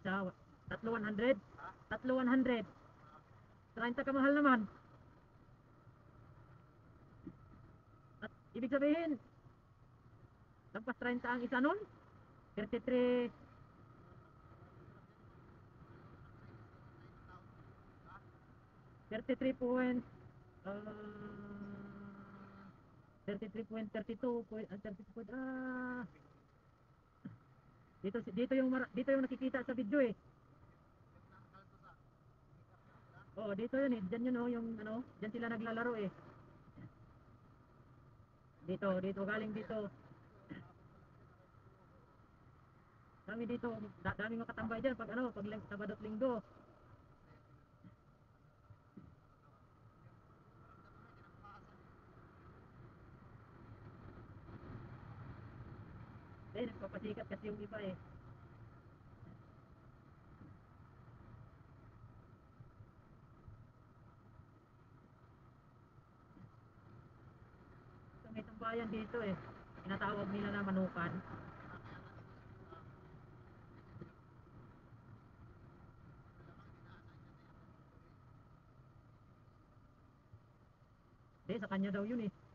Sa tatlo 100? Tatlo 100. 30 kamahal naman. At ibig sabihin, lampas 30 ang isa nun? 33, 33 point, uh, 33.32 point, 32 point, dito yung nakikita sa video eh. Oh, dito yun eh. Diyan yun oh, yung ano, diyan sila naglalaro eh. Dito galing dito. Dami dito, dami makatambay diyan pag ano, pag Sabado at Linggo. Eh, nagpapasikat kasi yung iba eh. So, may tambayan dito eh. Tinatawag nila na manukan. Eh, sa kanya daw yun eh.